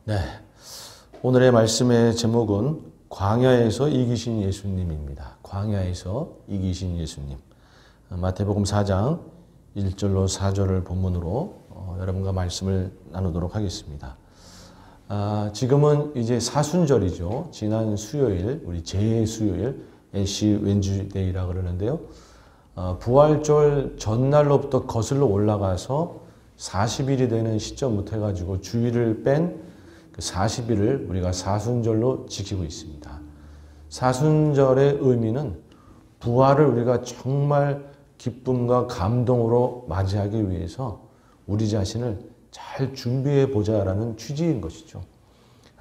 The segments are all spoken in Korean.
네, 오늘의 말씀의 제목은 광야에서 이기신 예수님입니다. 광야에서 이기신 예수님. 마태복음 4장 1절로 4절을 본문으로 여러분과 말씀을 나누도록 하겠습니다. 지금은 이제 사순절이죠. 지난 수요일, 우리 제 수요일, 애쉬 웬즈데이라 그러는데요. 부활절 전날로부터 거슬러 올라가서 40일이 되는 시점부터 해가지고 주일을 뺀 그 40일을 우리가 사순절로 지키고 있습니다. 사순절의 의미는 부활을 우리가 정말 기쁨과 감동으로 맞이하기 위해서 우리 자신을 잘 준비해 보자라는 취지인 것이죠.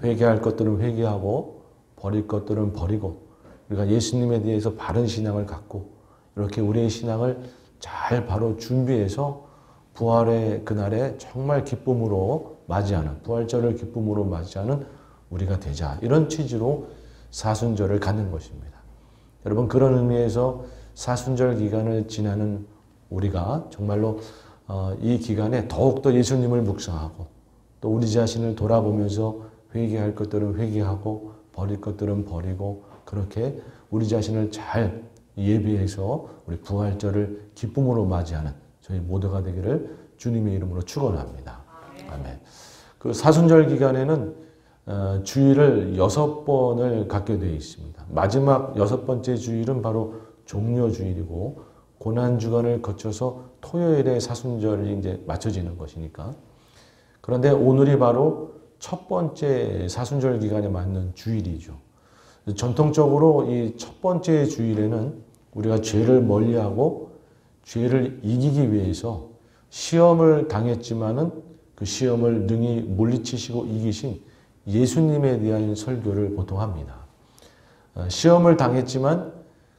회개할 것들은 회개하고 버릴 것들은 버리고 우리가 예수님에 대해서 바른 신앙을 갖고 이렇게 우리의 신앙을 잘 바로 준비해서 부활의 그날에 정말 기쁨으로 맞이하는, 부활절을 기쁨으로 맞이하는 우리가 되자. 이런 취지로 사순절을 갖는 것입니다. 여러분, 그런 의미에서 사순절 기간을 지나는 우리가 정말로 이 기간에 더욱더 예수님을 묵상하고 또 우리 자신을 돌아보면서 회개할 것들은 회개하고 버릴 것들은 버리고 그렇게 우리 자신을 잘 예비해서 우리 부활절을 기쁨으로 맞이하는 저희 모두가 되기를 주님의 이름으로 축원합니다. 아멘. 그 사순절 기간에는 주일을 6번을 갖게 되어 있습니다. 마지막 6번째 주일은 바로 종려주일이고 고난주간을 거쳐서 토요일에 사순절이 이제 맞춰지는 것이니까. 그런데 오늘이 바로 첫 번째 사순절 기간에 맞는 주일이죠. 전통적으로 이 첫 번째 주일에는 우리가 죄를 멀리하고 죄를 이기기 위해서 시험을 당했지만은 그 시험을 능히 물리치시고 이기신 예수님에 대한 설교를 보통 합니다. 시험을 당했지만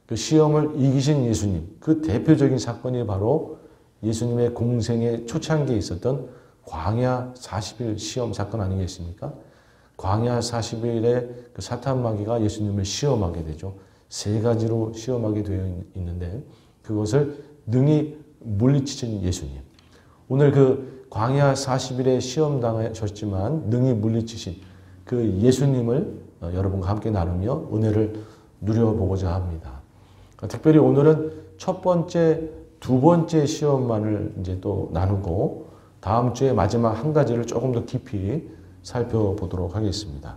그 시험을 이기신 예수님, 그 대표적인 사건이 바로 예수님의 공생의 초창기에 있었던 광야 40일 시험 사건 아니겠습니까? 광야 40일에 그 사탄 마귀가 예수님을 시험하게 되죠. 3가지로 시험하게 되어 있는데 그것을 능히 물리치신 예수님. 오늘 그 광야 40일에 시험 당하셨지만 능히 물리치신 그 예수님을 여러분과 함께 나누며 은혜를 누려보고자 합니다. 특별히 오늘은 첫 번째, 두 번째 시험만을 이제 또 나누고 다음 주에 마지막 한 가지를 조금 더 깊이 살펴보도록 하겠습니다.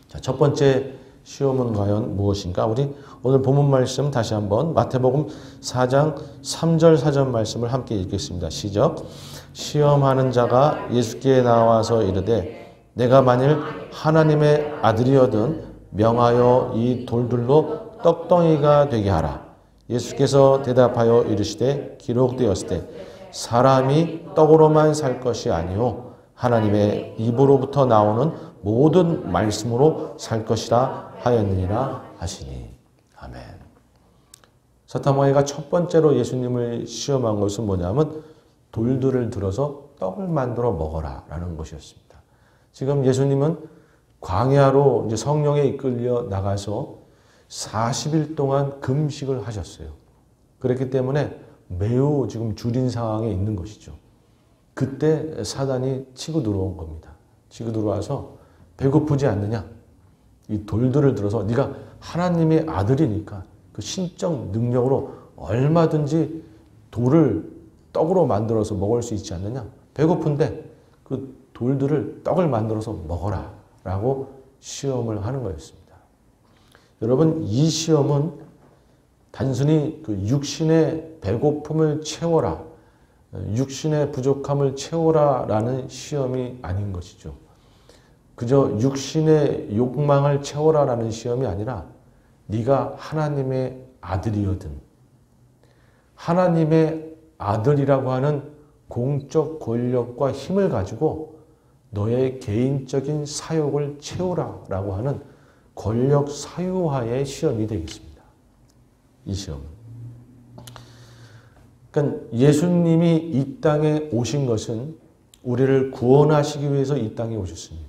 자, 첫 번째 시험은 과연 무엇인가? 우리 오늘 본문 말씀 다시 한번 마태복음 4장 3절 4절 말씀을 함께 읽겠습니다. 시작. 시험하는 자가 예수께 나와서 이르되 내가 만일 하나님의 아들이어든 명하여 이 돌들로 떡덩이가 되게 하라. 예수께서 대답하여 이르시되 기록되었을 때 사람이 떡으로만 살 것이 아니요 하나님의 입으로부터 나오는 모든 말씀으로 살 것이라 하였느니라 하시니. 아멘. 사탄 마귀가 첫 번째로 예수님을 시험한 것은 뭐냐면 돌들을 들어서 떡을 만들어 먹어라 라는 것이었습니다. 지금 예수님은 광야로 이제 성령에 이끌려 나가서 40일 동안 금식을 하셨어요. 그렇기 때문에 매우 지금 줄인 상황에 있는 것이죠. 그때 사단이 치고 들어온 겁니다. 치고 들어와서 배고프지 않느냐? 이 돌들을 들어서 네가 하나님의 아들이니까 그 신적 능력으로 얼마든지 돌을 떡으로 만들어서 먹을 수 있지 않느냐? 배고픈데 그 돌들을 떡을 만들어서 먹어라 라고 시험을 하는 거였습니다. 여러분, 이 시험은 단순히 그 육신의 배고픔을 채워라, 육신의 부족함을 채워라 라는 시험이 아닌 것이죠. 그저 육신의 욕망을 채워라 라는 시험이 아니라 네가 하나님의 아들이거든. 하나님의 아들이라고 하는 공적 권력과 힘을 가지고 너의 개인적인 사욕을 채우라 라고 하는 권력 사유화의 시험이 되겠습니다. 이 시험은. 그러니까 예수님이 이 땅에 오신 것은 우리를 구원하시기 위해서 이 땅에 오셨습니다.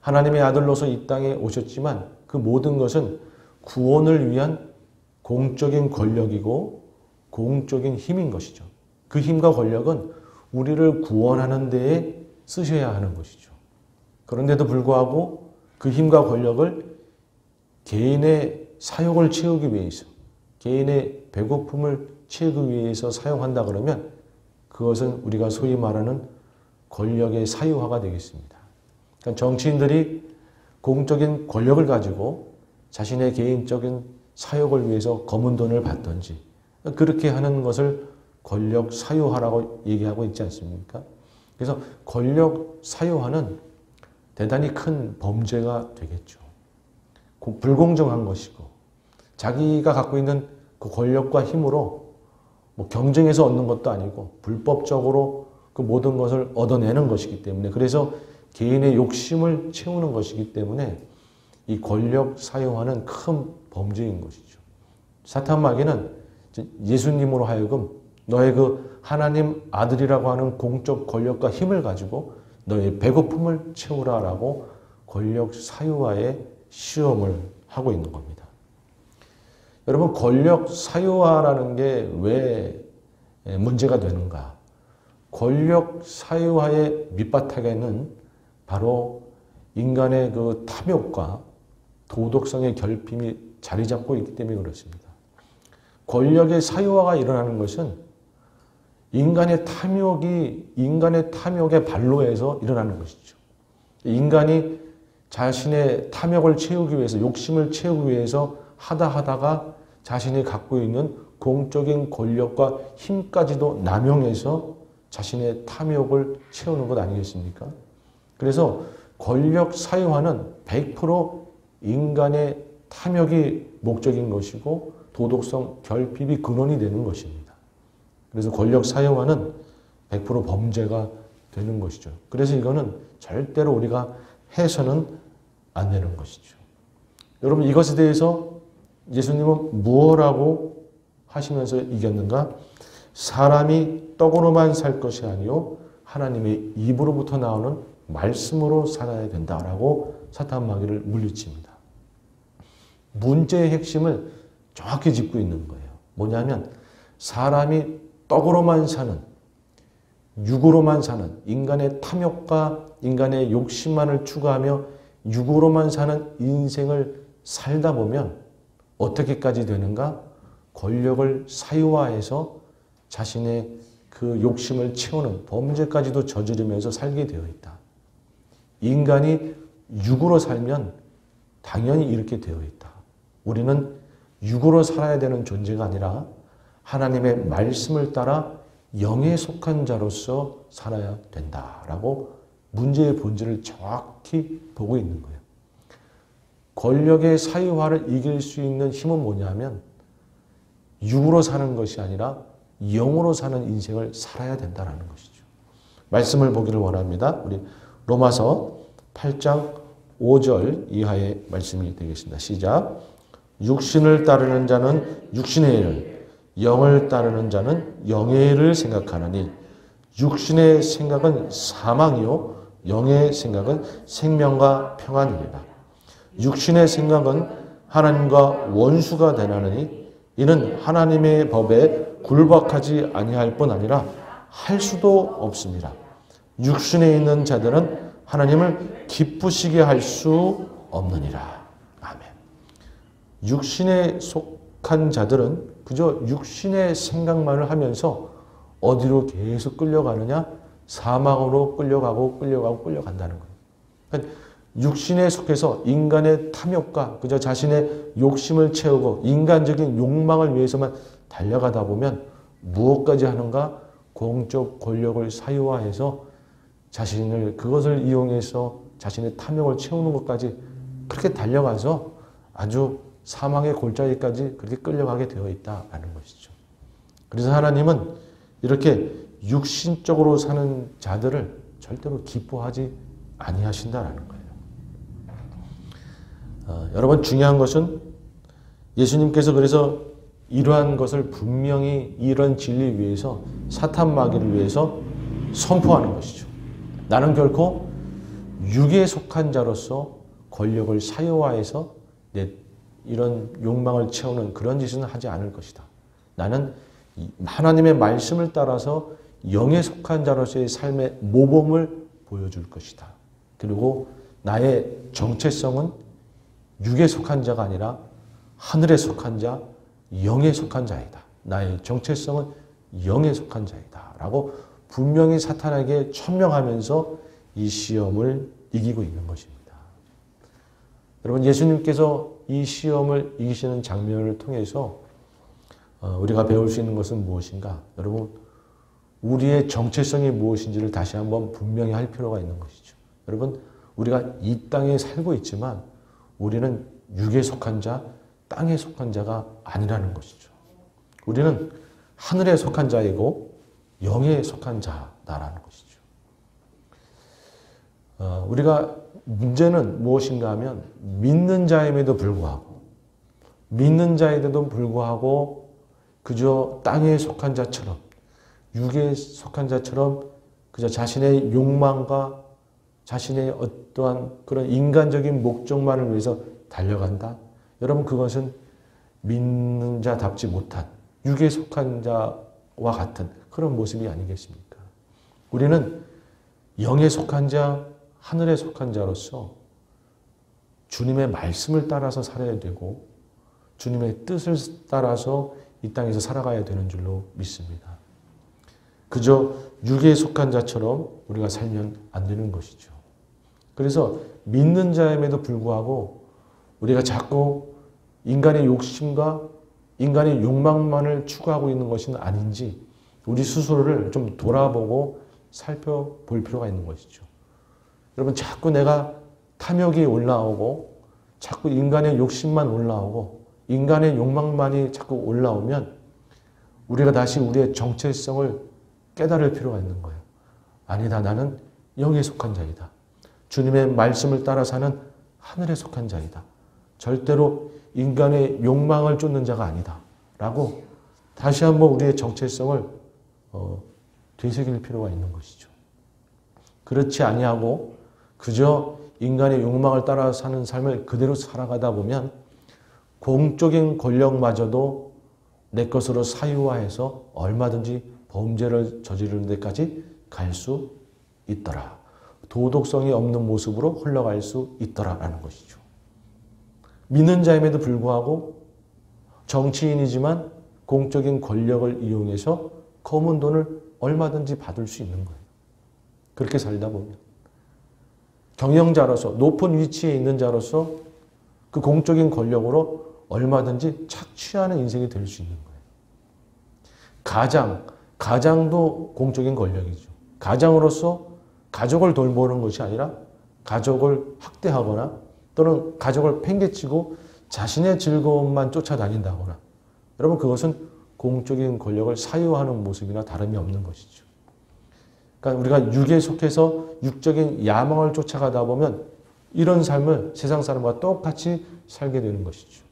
하나님의 아들로서 이 땅에 오셨지만 그 모든 것은 구원을 위한 공적인 권력이고 공적인 힘인 것이죠. 그 힘과 권력은 우리를 구원하는 데에 쓰셔야 하는 것이죠. 그런데도 불구하고 그 힘과 권력을 개인의 사욕을 채우기 위해서, 개인의 배고픔을 채우기 위해서 사용한다 그러면 그것은 우리가 소위 말하는 권력의 사유화가 되겠습니다. 그러니까 정치인들이 공적인 권력을 가지고 자신의 개인적인 사욕을 위해서 검은 돈을 받든지 그렇게 하는 것을 권력 사유화라고 얘기하고 있지 않습니까? 그래서 권력 사유화는 대단히 큰 범죄가 되겠죠. 불공정한 것이고 자기가 갖고 있는 그 권력과 힘으로 뭐 경쟁해서 얻는 것도 아니고 불법적으로 그 모든 것을 얻어내는 것이기 때문에, 그래서 개인의 욕심을 채우는 것이기 때문에 이 권력 사유화는 큰 범죄인 것이죠. 사탄 마귀는 예수님으로 하여금 너의 그 하나님 아들이라고 하는 공적 권력과 힘을 가지고 너의 배고픔을 채우라라고 권력 사유화의 시험을 하고 있는 겁니다. 여러분, 권력 사유화라는 게 왜 문제가 되는가? 권력 사유화의 밑바탕에는 바로 인간의 그 탐욕과 도덕성의 결핍이 자리 잡고 있기 때문에 그렇습니다. 권력의 사유화가 일어나는 것은 인간의 탐욕의 발로에서 일어나는 것이죠. 인간이 자신의 탐욕을 채우기 위해서, 욕심을 채우기 위해서 하다가 자신이 갖고 있는 공적인 권력과 힘까지도 남용해서 자신의 탐욕을 채우는 것 아니겠습니까? 그래서 권력 사유화는 100% 인간의 탐욕이 목적인 것이고 도덕성 결핍이 근원이 되는 것입니다. 그래서 권력 사유화는 100% 범죄가 되는 것이죠. 그래서 이거는 절대로 우리가 해서는 안 되는 것이죠. 여러분, 이것에 대해서 예수님은 무엇라고 하시면서 이겼는가? 사람이 떡으로만 살 것이 아니요 하나님의 입으로부터 나오는 말씀으로 살아야 된다라고 사탄 마귀를 물리칩니다. 문제의 핵심을 정확히 짚고 있는 거예요. 뭐냐면 사람이 떡으로만 사는, 육으로만 사는, 인간의 탐욕과 인간의 욕심만을 추구하며 육으로만 사는 인생을 살다 보면 어떻게까지 되는가? 권력을 사유화해서 자신의 그 욕심을 채우는 범죄까지도 저지르면서 살게 되어 있다. 인간이 육으로 살면 당연히 이렇게 되어 있다. 우리는 육으로 살아야 되는 존재가 아니라 하나님의 말씀을 따라 영에 속한 자로서 살아야 된다라고 문제의 본질을 정확히 보고 있는 거예요. 권력의 사유화를 이길 수 있는 힘은 뭐냐면 육으로 사는 것이 아니라 영으로 사는 인생을 살아야 된다는 것이죠. 말씀을 보기를 원합니다. 우리 로마서 8장 5절 이하의 말씀이 되겠습니다. 시작. 육신을 따르는 자는 육신의 일을, 영을 따르는 자는 영의 일을 생각하느니 육신의 생각은 사망이요 영의 생각은 생명과 평안이니라. 육신의 생각은 하나님과 원수가 되나니 이는 하나님의 법에 굴복하지 아니할 뿐 아니라 할 수도 없습니다. 육신에 있는 자들은 하나님을 기쁘시게 할 수 없느니라. 아멘. 육신에 속한 자들은 그저 육신의 생각만을 하면서 어디로 계속 끌려가느냐? 사망으로 끌려간다는 거예요. 그러니까 육신에 속해서 인간의 탐욕과 그저 자신의 욕심을 채우고 인간적인 욕망을 위해서만 달려가다 보면 무엇까지 하는가? 공적 권력을 사유화해서 자신을 그것을 이용해서 자신의 탐욕을 채우는 것까지 그렇게 달려가서 아주 사망의 골짜기까지 그렇게 끌려가게 되어 있다라는 것이죠. 그래서 하나님은 이렇게 육신적으로 사는 자들을 절대로 기뻐하지 아니하신다라는 거예요. 여러분, 중요한 것은 예수님께서 그래서 이러한 것을 분명히 이런 진리 위해서 사탄 마귀를 위해서 선포하는 것이죠. 나는 결코 육에 속한 자로서 권력을 사유화해서 내 이런 욕망을 채우는 그런 짓은 하지 않을 것이다. 나는 하나님의 말씀을 따라서 영에 속한 자로서의 삶의 모범을 보여줄 것이다. 그리고 나의 정체성은 육에 속한 자가 아니라 하늘에 속한 자, 영에 속한 자이다. 나의 정체성은 영에 속한 자이다. 라고 분명히 사탄에게 천명하면서 이 시험을 이기고 있는 것입니다. 여러분, 예수님께서 이 시험을 이기시는 장면을 통해서 우리가 배울 수 있는 것은 무엇인가? 여러분, 우리의 정체성이 무엇인지를 다시 한번 분명히 할 필요가 있는 것이죠. 여러분, 우리가 이 땅에 살고 있지만 우리는 육에 속한 자, 땅에 속한 자가 아니라는 것이죠. 우리는 하늘에 속한 자이고 영에 속한 자다라는 것이죠. 우리가 문제는 무엇인가 하면 믿는 자임에도 불구하고 그저 땅에 속한 자처럼, 육에 속한 자처럼 그저 자신의 욕망과 자신의 어떠한 그런 인간적인 목적만을 위해서 달려간다. 여러분, 그것은 믿는 자답지 못한 육에 속한 자와 같은 그런 모습이 아니겠습니까? 우리는 영에 속한 자, 하늘에 속한 자로서 주님의 말씀을 따라서 살아야 되고 주님의 뜻을 따라서 이 땅에서 살아가야 되는 줄로 믿습니다. 그저 육에 속한 자처럼 우리가 살면 안 되는 것이죠. 그래서 믿는 자임에도 불구하고 우리가 자꾸 인간의 욕심과 인간의 욕망만을 추구하고 있는 것은 아닌지 우리 스스로를 좀 돌아보고 살펴볼 필요가 있는 것이죠. 여러분, 자꾸 내가 탐욕이 올라오고 자꾸 인간의 욕심만 올라오고 인간의 욕망만이 자꾸 올라오면 우리가 다시 우리의 정체성을 깨달을 필요가 있는 거예요. 아니다, 나는 영에 속한 자이다. 주님의 말씀을 따라 사는 하늘에 속한 자이다. 절대로 인간의 욕망을 쫓는 자가 아니다. 라고 다시 한번 우리의 정체성을 되새길 필요가 있는 것이죠. 그렇지 아니하고 그저 인간의 욕망을 따라 사는 삶을 그대로 살아가다 보면 공적인 권력마저도 내 것으로 사유화해서 얼마든지 범죄를 저지르는 데까지 갈 수 있더라. 도덕성이 없는 모습으로 흘러갈 수 있더라라는 것이죠. 믿는 자임에도 불구하고 정치인이지만 공적인 권력을 이용해서 검은 돈을 얼마든지 받을 수 있는 거예요. 그렇게 살다 보면. 경영자로서 높은 위치에 있는 자로서 그 공적인 권력으로 얼마든지 착취하는 인생이 될 수 있는 거예요. 가장도 공적인 권력이죠. 가장으로서 가족을 돌보는 것이 아니라 가족을 학대하거나 또는 가족을 팽개치고 자신의 즐거움만 쫓아다닌다거나 여러분, 그것은 공적인 권력을 사유하는 모습이나 다름이 없는 것이죠. 그러니까 우리가 육에 속해서 육적인 야망을 쫓아가다 보면 이런 삶을 세상 사람과 똑같이 살게 되는 것이죠.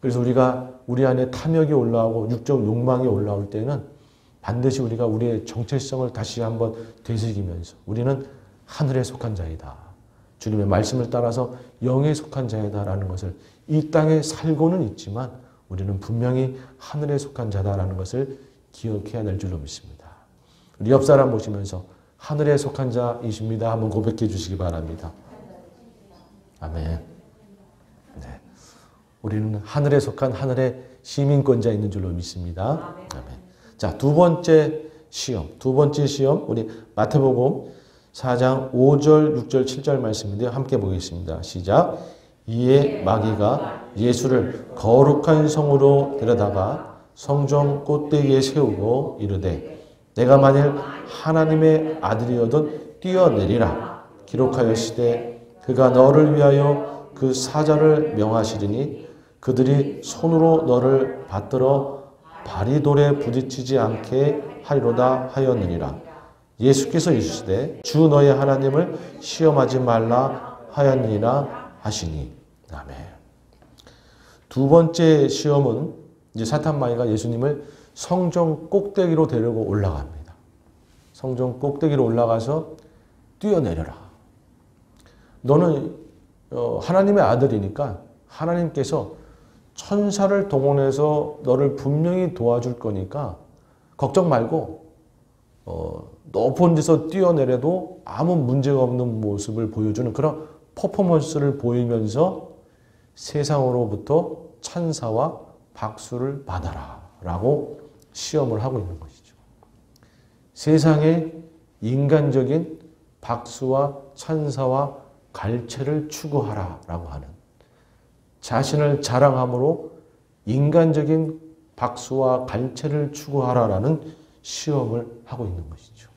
그래서 우리가 우리 안에 탐욕이 올라오고 육적 욕망이 올라올 때는 반드시 우리가 우리의 정체성을 다시 한번 되새기면서 우리는 하늘에 속한 자이다. 주님의 말씀을 따라서 영에 속한 자이다라는 것을 이 땅에 살고는 있지만 우리는 분명히 하늘에 속한 자다라는 것을 기억해야 될 줄로 믿습니다. 우리 옆 사람 보시면서 하늘에 속한 자이십니다. 한번 고백해 주시기 바랍니다. 아멘. 네. 우리는 하늘에 속한 하늘의 시민권자 있는 줄로 믿습니다. 아멘. 자, 두 번째 시험, 우리 마태복음 4장 5절, 6절, 7절 말씀인데요. 함께 보겠습니다. 시작. 이에 마귀가 예수를 거룩한 성으로 데려다가 성전 꼭대기에 세우고 이르되 내가 만일 하나님의 아들이어든 뛰어내리라. 기록하였으되 그가 너를 위하여 그 사자를 명하시리니 그들이 손으로 너를 받들어 발이 돌에 부딪히지 않게 하리로다 하였느니라. 예수께서 이르시되 주 너의 하나님을 시험하지 말라 하였느니라 하시니. 아멘. 두 번째 시험은 이제 사탄 마귀가 예수님을 성전 꼭대기로 데리고 올라갑니다. 성전 꼭대기로 올라가서 뛰어내려라. 너는 하나님의 아들이니까 하나님께서 천사를 동원해서 너를 분명히 도와줄 거니까 걱정 말고 높은 데서 뛰어내려도 아무 문제가 없는 모습을 보여주는 그런 퍼포먼스를 보이면서 세상으로부터 찬사와 박수를 받아라 라고 시험을 하고 있는 것이죠. 세상에 인간적인 박수와 찬사와 갈채를 추구하라 라고 하는, 자신을 자랑함으로 인간적인 박수와 갈채를 추구하라 라는 시험을 하고 있는 것이죠.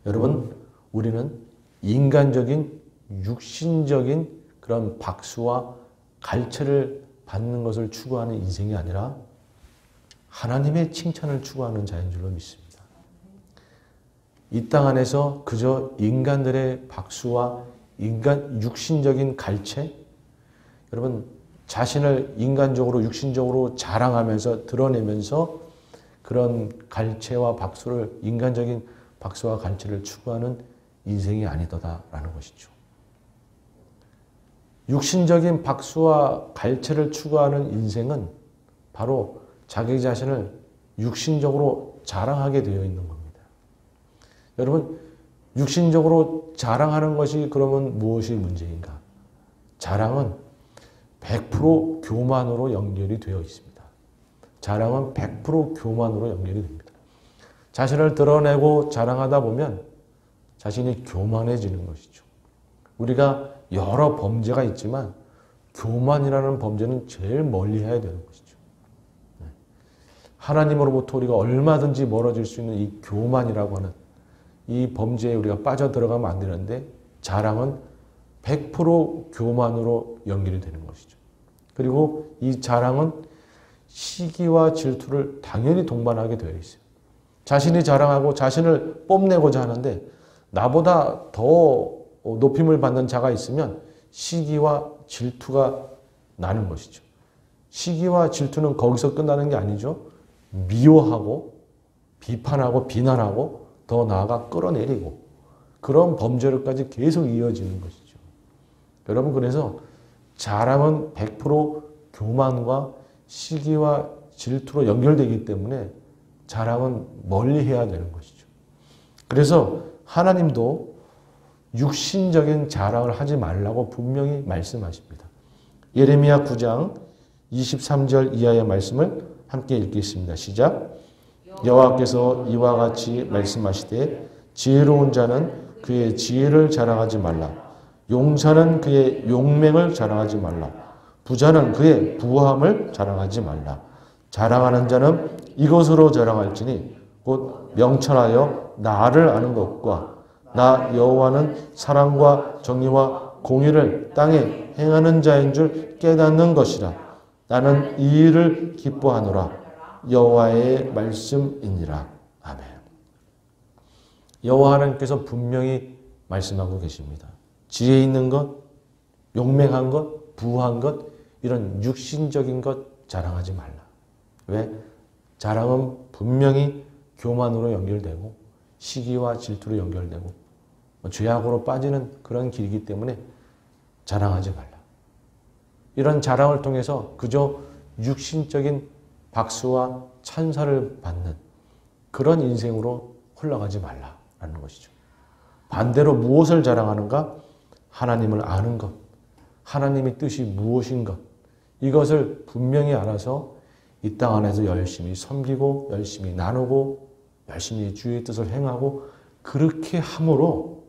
여러분, 우리는 인간적인 육신적인 그런 박수와 갈채를 받는 것을 추구하는 인생이 아니라 하나님의 칭찬을 추구하는 자인 줄로 믿습니다. 이 땅 안에서 그저 인간들의 박수와 육신적인 갈채, 여러분 자신을 인간적으로 육신적으로 자랑하면서 드러내면서 그런 갈채와 박수를, 인간적인 박수와 갈채를 추구하는 인생이 아니더다라는 것이죠. 육신적인 박수와 갈채를 추구하는 인생은 바로 자기 자신을 육신적으로 자랑하게 되어 있는 겁니다. 여러분, 육신적으로 자랑하는 것이 그러면 무엇이 문제인가? 자랑은 100% 교만으로 연결이 되어 있습니다. 자랑은 100% 교만으로 연결이 됩니다. 자신을 드러내고 자랑하다 보면 자신이 교만해지는 것이죠. 우리가 여러 범죄가 있지만 교만이라는 범죄는 제일 멀리 해야 되는 것이죠. 하나님으로부터 우리가 얼마든지 멀어질 수 있는 이 교만이라고 하는 이 범죄에 우리가 빠져들어가면 안 되는데, 자랑은 100% 교만으로 연결이 되는 것이죠. 그리고 이 자랑은 시기와 질투를 당연히 동반하게 되어 있어요. 자신이 자랑하고 자신을 뽐내고자 하는데 나보다 더 높임을 받는 자가 있으면 시기와 질투가 나는 것이죠. 시기와 질투는 거기서 끝나는 게 아니죠. 미워하고 비판하고 비난하고 더 나아가 끌어내리고 그런 범죄로까지 계속 이어지는 것이죠. 여러분, 그래서 자랑은 100% 교만과 시기와 질투로 연결되기 때문에 자랑은 멀리 해야 되는 것이죠. 그래서 하나님도 육신적인 자랑을 하지 말라고 분명히 말씀하십니다. 예레미야 9장 23절 이하의 말씀을 함께 읽겠습니다. 시작. 여호와께서 이와 같이 말씀하시되 지혜로운 자는 그의 지혜를 자랑하지 말라. 용사는 그의 용맹을 자랑하지 말라. 부자는 그의 부함을 자랑하지 말라. 자랑하는 자는 이것으로 자랑할지니 곧 명철하여 나를 아는 것과 나 여호와는 사랑과 정의와 공의를 땅에 행하는 자인 줄 깨닫는 것이라. 나는 이 일을 기뻐하노라. 여호와의 말씀이니라. 아멘. 여호와 하나님께서 분명히 말씀하고 계십니다. 지혜 있는 것, 용맹한 것, 부한 것, 이런 육신적인 것 자랑하지 말라. 왜? 자랑은 분명히 교만으로 연결되고 시기와 질투로 연결되고 죄악으로 빠지는 그런 길이기 때문에 자랑하지 말라. 이런 자랑을 통해서 그저 육신적인 박수와 찬사를 받는 그런 인생으로 흘러가지 말라라는 것이죠. 반대로 무엇을 자랑하는가? 하나님을 아는 것, 하나님의 뜻이 무엇인 것, 이것을 분명히 알아서 이 땅 안에서 열심히 섬기고 열심히 나누고 열심히 주의 뜻을 행하고 그렇게 함으로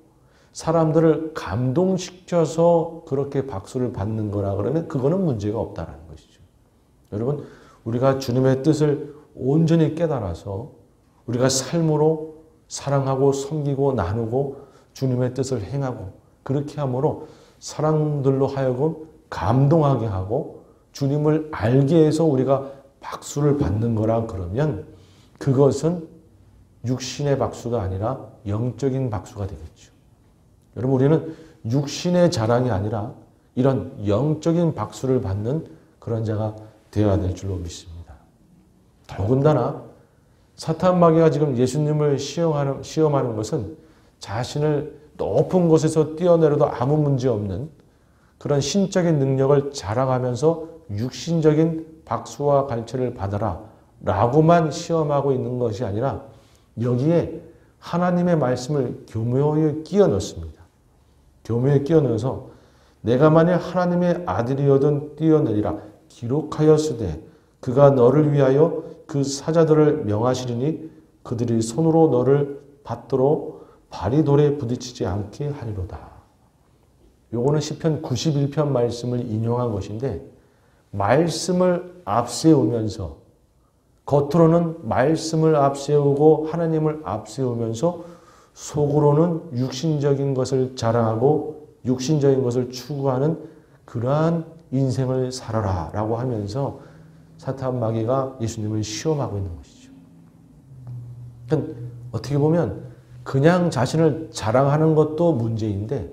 사람들을 감동시켜서 그렇게 박수를 받는 거라 그러면 그거는 문제가 없다는 것이죠. 여러분, 우리가 주님의 뜻을 온전히 깨달아서 우리가 삶으로 사랑하고 섬기고 나누고 주님의 뜻을 행하고 그렇게 함으로 사람들로 하여금 감동하게 하고 주님을 알게 해서 우리가 박수를 받는 거라 그러면 그것은 육신의 박수가 아니라 영적인 박수가 되겠죠. 여러분, 우리는 육신의 자랑이 아니라 이런 영적인 박수를 받는 그런 자가 되어야 될 줄로 믿습니다. 더군다나 사탄 마귀가 지금 예수님을 시험하는 것은 자신을 높은 곳에서 뛰어내려도 아무 문제 없는 그런 신적인 능력을 자랑하면서 육신적인 박수와 갈채를 받아라 라고만 시험하고 있는 것이 아니라 여기에 하나님의 말씀을 교묘하게 끼워 넣습니다. 교묘하게 끼워 넣어서 내가 만일 하나님의 아들이어든 뛰어내리라 기록하였으되 그가 너를 위하여 그 사자들을 명하시리니 그들이 손으로 너를 받도록 발이 돌에 부딪히지 않게 하리로다. 요거는 시편 91편 말씀을 인용한 것인데 말씀을 앞세우면서 겉으로는 말씀을 앞세우고 하나님을 앞세우면서 속으로는 육신적인 것을 자랑하고 육신적인 것을 추구하는 그러한 인생을 살아라 라고 하면서 사탄 마귀가 예수님을 시험하고 있는 것이죠. 그러니까 어떻게 보면 그냥 자신을 자랑하는 것도 문제인데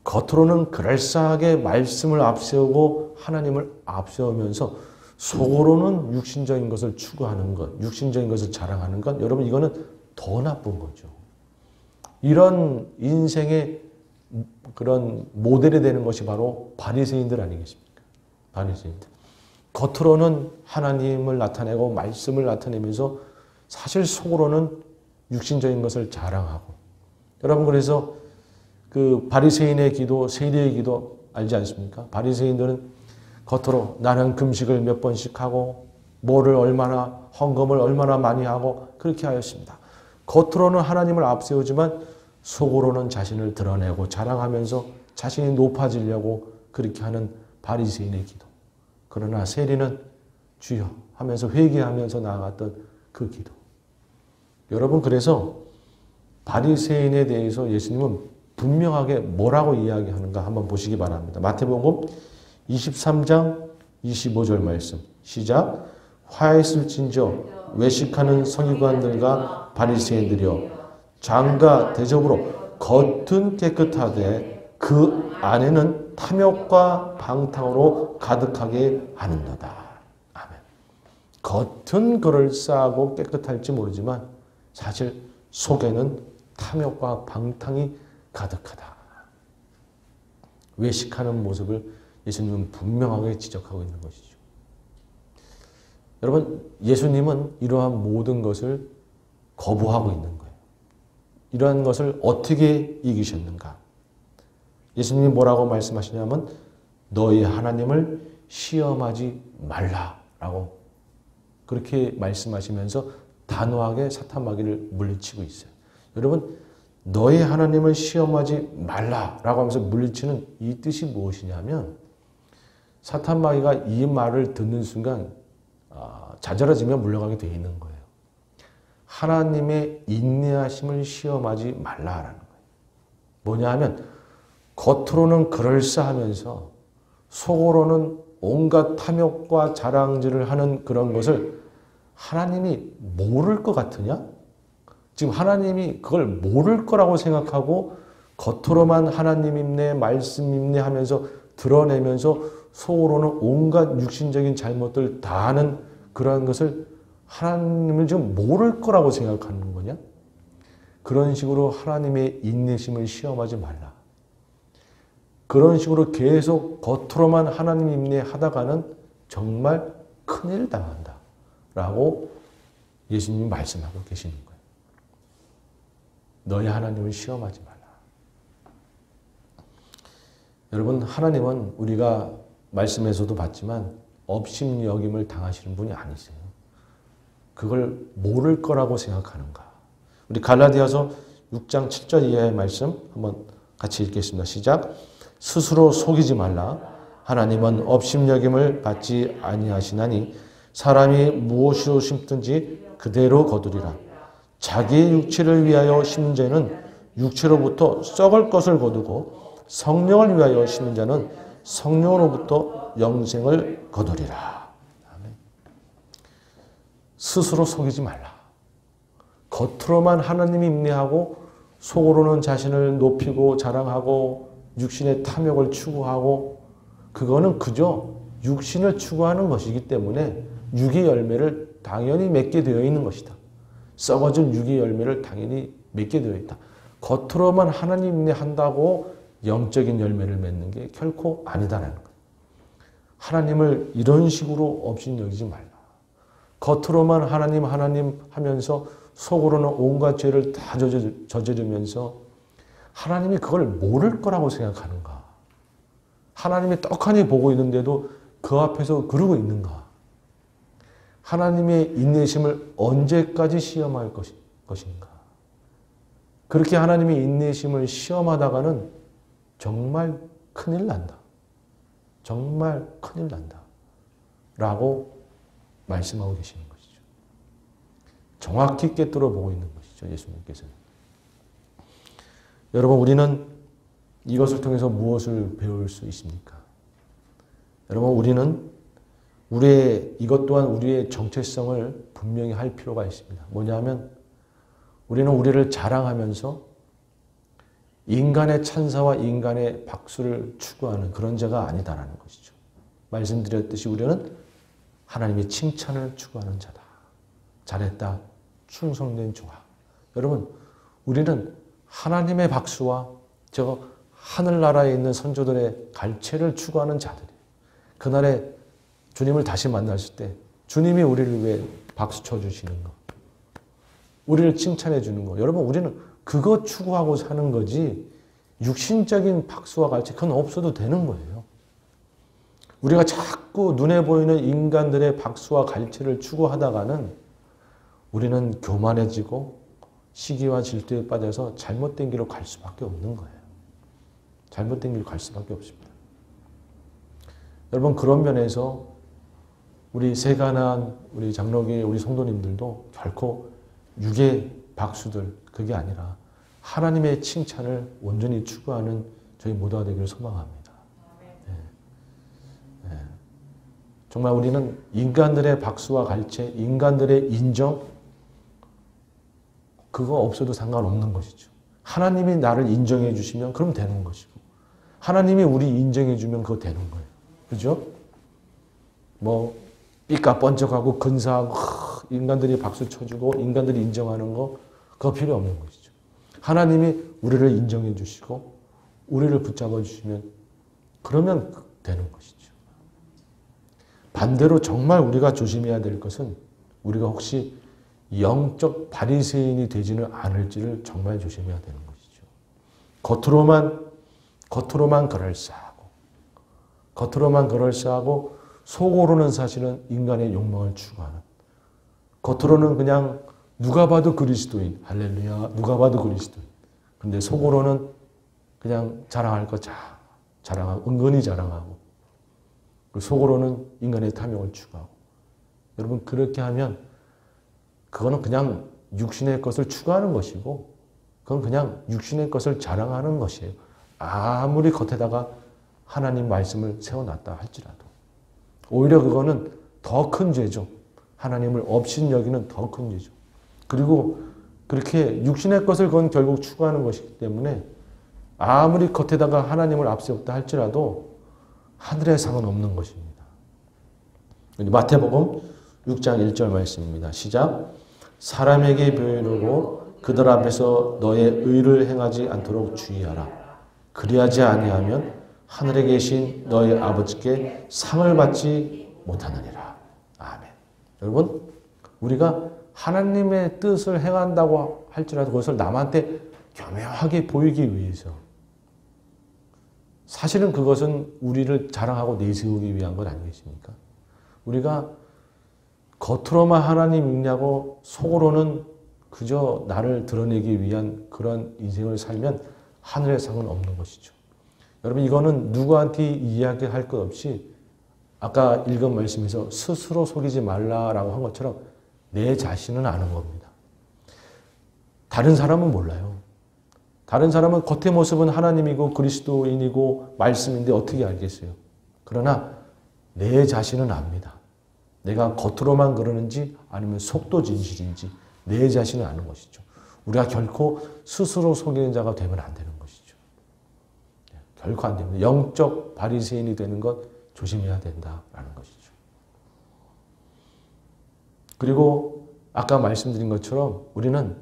겉으로는 그럴싸하게 말씀을 앞세우고 하나님을 앞세우면서 속으로는 육신적인 것을 추구하는 것, 육신적인 것을 자랑하는 것, 여러분 이거는 더 나쁜 거죠. 이런 인생의 그런 모델이 되는 것이 바로 바리새인들 아니겠습니까? 바리새인들. 겉으로는 하나님을 나타내고 말씀을 나타내면서 사실 속으로는 육신적인 것을 자랑하고. 여러분 그래서 그 바리새인의 기도, 세리의 기도 알지 않습니까? 바리새인들은 겉으로 나는 금식을 몇 번씩 하고 뭐를 얼마나 헌금을 얼마나 많이 하고 그렇게 하였습니다. 겉으로는 하나님을 앞세우지만 속으로는 자신을 드러내고 자랑하면서 자신이 높아지려고 그렇게 하는 바리새인의 기도. 그러나 세리는 주여 하면서 회개하면서 나아갔던 그 기도. 여러분 그래서 바리새인에 대해서 예수님은 분명하게 뭐라고 이야기하는가 한번 보시기 바랍니다. 마태복음 23장 25절 말씀 시작. 화했을진저 외식하는 서기관들과 바리새인들이여 장과 대접으로 겉은 깨끗하되 그 안에는 탐욕과 방탕으로 가득하게 하는도다. 아멘. 겉은 그럴싸하고 깨끗할지 모르지만 사실 속에는 탐욕과 방탕이 가득하다. 외식하는 모습을 예수님은 분명하게 지적하고 있는 것이죠. 여러분, 예수님은 이러한 모든 것을 거부하고 있는 거예요. 이러한 것을 어떻게 이기셨는가? 예수님이 뭐라고 말씀하시냐면 너희 하나님을 시험하지 말라라고 그렇게 말씀하시면서 단호하게 사탄 마귀를 물리치고 있어요. 여러분, 너희 하나님을 시험하지 말라라고 하면서 물리치는 이 뜻이 무엇이냐면 사탄 마귀가 이 말을 듣는 순간 자잘해지며 물러가게 되어 있는 거예요. 하나님의 인내하심을 시험하지 말라라는 거예요. 뭐냐 하면 겉으로는 그럴싸하면서 속으로는 온갖 탐욕과 자랑질을 하는 그런 것을 하나님이 모를 것 같으냐? 지금 하나님이 그걸 모를 거라고 생각하고 겉으로만 하나님 임내, 말씀 임내 하면서 드러내면서 속으로는 온갖 육신적인 잘못들 다 하는 그러한 것을 하나님을 지금 모를 거라고 생각하는 거냐? 그런 식으로 하나님의 인내심을 시험하지 말라. 그런 식으로 계속 겉으로만 하나님 임내 하다가는 정말 큰일 당한다. 라고 예수님이 말씀하고 계시는 거예요. 너희 하나님을 시험하지 말라. 여러분, 하나님은 우리가 말씀에서도 봤지만 업신여김을 당하시는 분이 아니세요. 그걸 모를 거라고 생각하는가. 우리 갈라디아서 6장 7절 이하의 말씀 한번 같이 읽겠습니다. 시작. 스스로 속이지 말라. 하나님은 업신여김을 받지 아니하시나니 사람이 무엇으로 심든지 그대로 거두리라. 자기의 육체를 위하여 심는 자는 육체로부터 썩을 것을 거두고 성령을 위하여 심는 자는 성령으로부터 영생을 거두리라. 아멘. 스스로 속이지 말라. 겉으로만 하나님 임내하고 속으로는 자신을 높이고 자랑하고 육신의 탐욕을 추구하고 그거는 그저 육신을 추구하는 것이기 때문에 육의 열매를 당연히 맺게 되어 있는 것이다. 썩어진 육의 열매를 당연히 맺게 되어 있다. 겉으로만 하나님 임내한다고 영적인 열매를 맺는 게 결코 아니다라는 거예요. 하나님을 이런 식으로 업신여기지 말라. 겉으로만 하나님 하나님 하면서 속으로는 온갖 죄를 다 저지르면서 하나님이 그걸 모를 거라고 생각하는가? 하나님이 떡하니 보고 있는데도 그 앞에서 그러고 있는가? 하나님의 인내심을 언제까지 시험할 것인가? 그렇게 하나님의 인내심을 시험하다가는 정말 큰일 난다. 정말 큰일 난다. 라고 말씀하고 계시는 것이죠. 정확히 꿰뚫어 보고 있는 것이죠. 예수님께서는. 여러분, 우리는 이것을 통해서 무엇을 배울 수 있습니까? 여러분, 우리는 이것 또한 우리의 정체성을 분명히 할 필요가 있습니다. 뭐냐면 우리는 우리를 자랑하면서 인간의 찬사와 인간의 박수를 추구하는 그런 자가 아니다라는 것이죠. 말씀드렸듯이 우리는 하나님의 칭찬을 추구하는 자다. 잘했다. 충성된 조화. 여러분, 우리는 하나님의 박수와 저 하늘나라에 있는 선조들의 갈채를 추구하는 자들이에요. 그날에 주님을 다시 만났을 때 주님이 우리를 위해 박수 쳐주시는 것, 우리를 칭찬해 주는 것. 여러분, 우리는 그거 추구하고 사는 거지 육신적인 박수와 갈채 그건 없어도 되는 거예요. 우리가 자꾸 눈에 보이는 인간들의 박수와 갈채를 추구하다가는 우리는 교만해지고 시기와 질투에 빠져서 잘못된 길로 갈 수밖에 없는 거예요. 잘못된 길로 갈 수밖에 없습니다. 여러분, 그런 면에서 우리 세간한 우리 장로교 우리 성도님들도 결코 육의 박수들 그게 아니라 하나님의 칭찬을 온전히 추구하는 저희 모두가 되기를 소망합니다. 네. 네. 정말 우리는 인간들의 박수와 갈채, 인간들의 인정 그거 없어도 상관없는 것이죠. 하나님이 나를 인정해 주시면 그럼 되는 것이고 하나님이 우리 인정해 주면 그거 되는 거예요. 그죠? 뭐 삐까뻔쩍하고 근사하고 인간들이 박수 쳐주고 인간들이 인정하는 거 그거 필요 없는 것이죠. 하나님이 우리를 인정해 주시고 우리를 붙잡아 주시면 그러면 되는 것이죠. 반대로 정말 우리가 조심해야 될 것은 우리가 혹시 영적 바리새인이 되지는 않을지를 정말 조심해야 되는 것이죠. 겉으로만 그럴싸하고 속으로는 사실은 인간의 욕망을 추구하는 겉으로는 그냥 누가 봐도 그리스도인 할렐루야 누가 봐도 그리스도인 근데 속으로는 그냥 자랑할 거 자랑하고 은근히 자랑하고 속으로는 인간의 탐욕을 추구하고 여러분 그렇게 하면 그거는 그냥 육신의 것을 추구하는 것이고 그건 그냥 육신의 것을 자랑하는 것이에요. 아무리 겉에다가 하나님 말씀을 세워놨다 할지라도 오히려 그거는 더 큰 죄죠. 하나님을 업신여기는 더 큰 죄죠. 그리고 그렇게 육신의 것을 그건 결국 추구하는 것이기 때문에 아무리 겉에다가 하나님을 앞세웠다 할지라도 하늘의 상은 없는 것입니다. 마태복음 6장 1절 말씀입니다. 시작. 사람에게 배우려고 그들 앞에서 너의 의를 행하지 않도록 주의하라. 그리하지 아니하면 하늘에 계신 너의 아버지께 상을 받지 못하느니라. 아멘. 여러분, 우리가 하나님의 뜻을 행한다고 할지라도 그것을 남한테 교묘하게 보이기 위해서 사실은 그것은 우리를 자랑하고 내세우기 위한 것 아니겠습니까? 우리가 겉으로만 하나님 믿냐고 속으로는 그저 나를 드러내기 위한 그런 인생을 살면 하늘의 상은 없는 것이죠. 여러분 이거는 누구한테 이야기할 것 없이 아까 읽은 말씀에서 스스로 속이지 말라라고 한 것처럼 내 자신은 아는 겁니다. 다른 사람은 몰라요. 다른 사람은 겉의 모습은 하나님이고 그리스도인이고 말씀인데 어떻게 알겠어요? 그러나 내 자신은 압니다. 내가 겉으로만 그러는지 아니면 속도 진실인지 내 자신은 아는 것이죠. 우리가 결코 스스로 속이는 자가 되면 안 되는 것이죠. 결코 안 됩니다. 영적 바리새인이 되는 것 조심해야 된다라는 것이죠. 그리고 아까 말씀드린 것처럼 우리는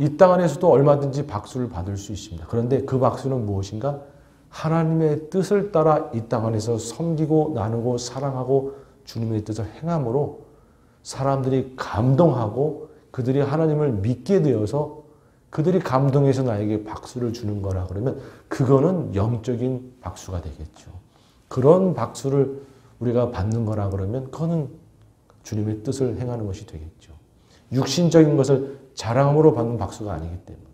이 땅 안에서도 얼마든지 박수를 받을 수 있습니다. 그런데 그 박수는 무엇인가? 하나님의 뜻을 따라 이 땅 안에서 섬기고 나누고 사랑하고 주님의 뜻을 행함으로 사람들이 감동하고 그들이 하나님을 믿게 되어서 그들이 감동해서 나에게 박수를 주는 거라 그러면 그거는 영적인 박수가 되겠죠. 그런 박수를 우리가 받는 거라 그러면 그거는 주님의 뜻을 행하는 것이 되겠죠. 육신적인 것을 자랑함으로 받는 박수가 아니기 때문에.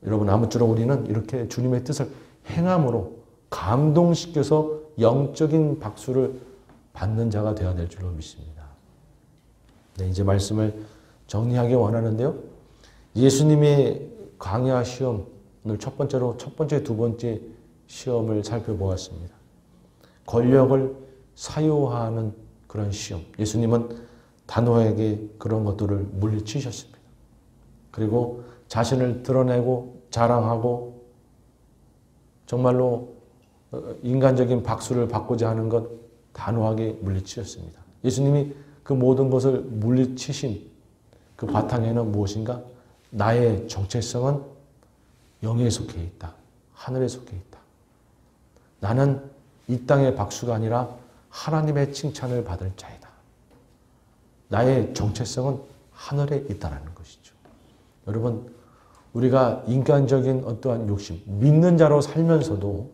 여러분, 아무쪼록 우리는 이렇게 주님의 뜻을 행함으로 감동시켜서 영적인 박수를 받는 자가 되어야 될 줄로 믿습니다. 네, 이제 말씀을 정리하기 원하는데요. 예수님의 광야 시험, 오늘 첫 번째, 두 번째 시험을 살펴보았습니다. 권력을 사유하는 그런 시험. 예수님은 단호하게 그런 것들을 물리치셨습니다. 그리고 자신을 드러내고 자랑하고 정말로 인간적인 박수를 받고자 하는 것 단호하게 물리치셨습니다. 예수님이 그 모든 것을 물리치신 그 바탕에는 무엇인가? 나의 정체성은 영에 속해 있다. 하늘에 속해 있다. 나는 이 땅의 박수가 아니라 하나님의 칭찬을 받을 자이다. 나의 정체성은 하늘에 있다는 것이죠. 여러분, 우리가 인간적인 어떠한 욕심, 믿는 자로 살면서도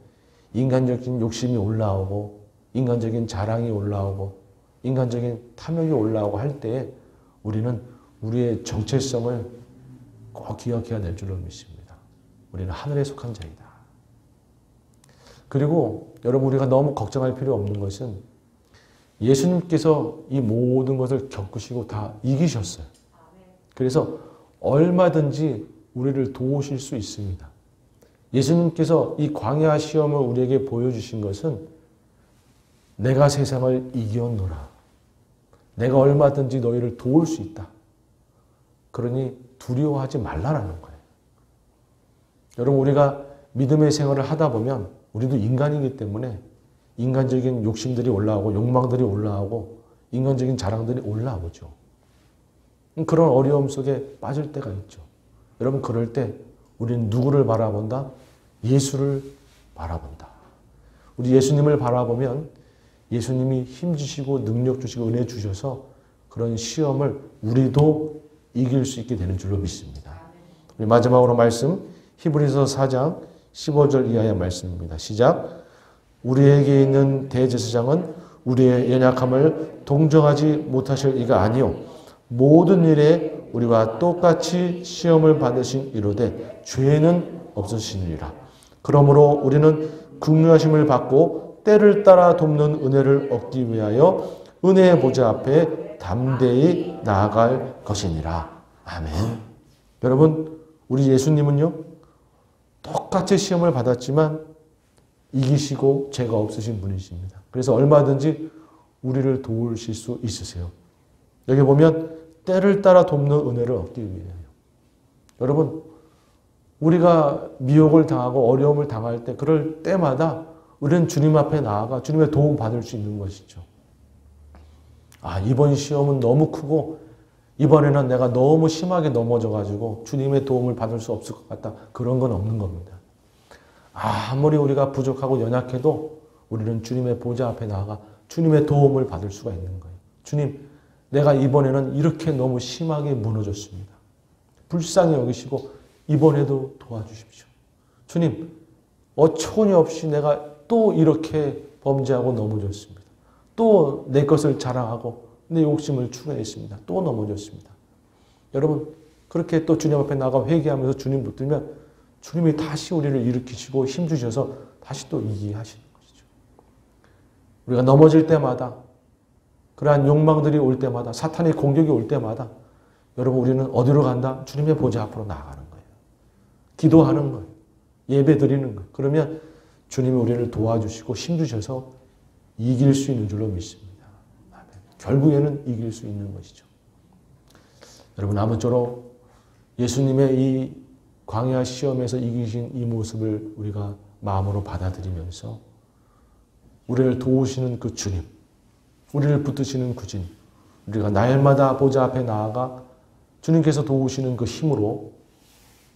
인간적인 욕심이 올라오고 인간적인 자랑이 올라오고 인간적인 탐욕이 올라오고 할 때에 우리는 우리의 정체성을 꼭 기억해야 될 줄로 믿습니다. 우리는 하늘에 속한 자이다. 그리고 여러분, 우리가 너무 걱정할 필요 없는 것은 예수님께서 이 모든 것을 겪으시고 다 이기셨어요. 그래서 얼마든지 우리를 도우실 수 있습니다. 예수님께서 이 광야 시험을 우리에게 보여주신 것은 내가 세상을 이겼노라. 내가 얼마든지 너희를 도울 수 있다. 그러니 두려워하지 말라라는 거예요. 여러분, 우리가 믿음의 생활을 하다 보면 우리도 인간이기 때문에 인간적인 욕심들이 올라오고 욕망들이 올라오고 인간적인 자랑들이 올라오죠. 그런 어려움 속에 빠질 때가 있죠. 여러분, 그럴 때 우리는 누구를 바라본다? 예수를 바라본다. 우리 예수님을 바라보면 예수님이 힘 주시고 능력 주시고 은혜 주셔서 그런 시험을 우리도 이길 수 있게 되는 줄로 믿습니다. 우리 마지막으로 말씀 히브리서 4장 15절 이하의 말씀입니다. 시작. 우리에게 있는 대제사장은 우리의 연약함을 동정하지 못하실 이가 아니요 모든 일에 우리와 똑같이 시험을 받으신 이로되 죄는 없으시니라. 그러므로 우리는 긍휼하심을 받고 때를 따라 돕는 은혜를 얻기 위하여 은혜의 보좌 앞에 담대히 나아갈 것이니라. 아멘. 여러분, 우리 예수님은요 똑같이 시험을 받았지만 이기시고 죄가 없으신 분이십니다. 그래서 얼마든지 우리를 도우실 수 있으세요. 여기 보면 때를 따라 돕는 은혜를 얻기 위하여. 여러분, 우리가 미혹을 당하고 어려움을 당할 때 그럴 때마다 우리는 주님 앞에 나아가 주님의 도움 받을 수 있는 것이죠. 아, 이번 시험은 너무 크고 이번에는 내가 너무 심하게 넘어져가지고 주님의 도움을 받을 수 없을 것 같다. 그런 건 없는 겁니다. 아무리 우리가 부족하고 연약해도 우리는 주님의 보좌 앞에 나아가 주님의 도움을 받을 수가 있는 거예요. 주님, 내가 이번에는 이렇게 너무 심하게 무너졌습니다. 불쌍히 여기시고 이번에도 도와주십시오. 주님, 어처구니 없이 내가 또 이렇게 범죄하고 넘어졌습니다. 또 내 것을 자랑하고 내 욕심을 추구했습니다. 또 넘어졌습니다. 여러분, 그렇게 또 주님 앞에 나가 회개하면서 주님 붙들면 주님이 다시 우리를 일으키시고 힘주셔서 다시 또 이기하시는 것이죠. 우리가 넘어질 때마다 그러한 욕망들이 올 때마다 사탄의 공격이 올 때마다 여러분, 우리는 어디로 간다? 주님의 보좌 앞으로 나아가는 거예요. 기도하는 거예요. 예배 드리는 거예요. 그러면 주님이 우리를 도와주시고 힘주셔서 이길 수 있는 줄로 믿습니다. 결국에는 이길 수 있는 것이죠. 여러분, 아무쪼록 예수님의 이 광야 시험에서 이기신 이 모습을 우리가 마음으로 받아들이면서 우리를 도우시는 그 주님, 우리를 붙드시는 그 주님, 우리가 날마다 보좌 앞에 나아가 주님께서 도우시는 그 힘으로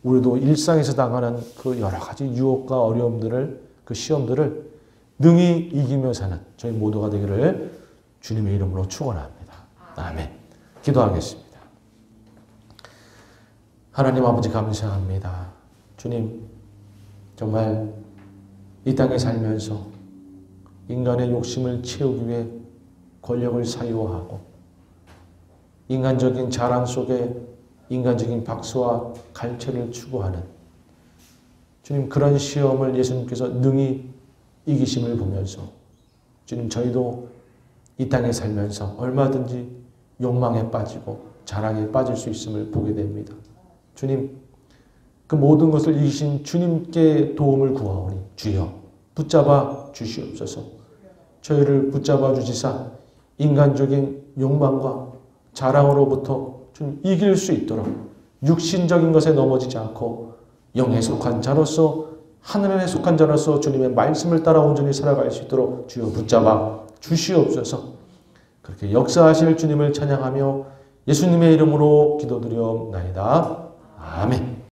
우리도 일상에서 당하는 그 여러 가지 유혹과 어려움들을, 그 시험들을 능히 이기며 사는 저희 모두가 되기를 주님의 이름으로 축원합니다. 아멘. 기도하겠습니다. 하나님 아버지 감사합니다. 주님, 정말 이 땅에 살면서 인간의 욕심을 채우기 위해 권력을 사유하고 인간적인 자랑 속에 인간적인 박수와 갈채를 추구하는 주님, 그런 시험을 예수님께서 능히 이기심을 보면서 주님, 저희도 이 땅에 살면서 얼마든지 욕망에 빠지고 자랑에 빠질 수 있음을 보게 됩니다. 주님, 그 모든 것을 이기신 주님께 도움을 구하오니 주여 붙잡아 주시옵소서. 저희를 붙잡아 주시사 인간적인 욕망과 자랑으로부터 좀 이길 수 있도록 육신적인 것에 넘어지지 않고 영에 속한 자로서 하늘에 속한 자로서 주님의 말씀을 따라 온전히 살아갈 수 있도록 주여 붙잡아 주시옵소서. 그렇게 역사하실 주님을 찬양하며 예수님의 이름으로 기도드리옵나이다. 아멘.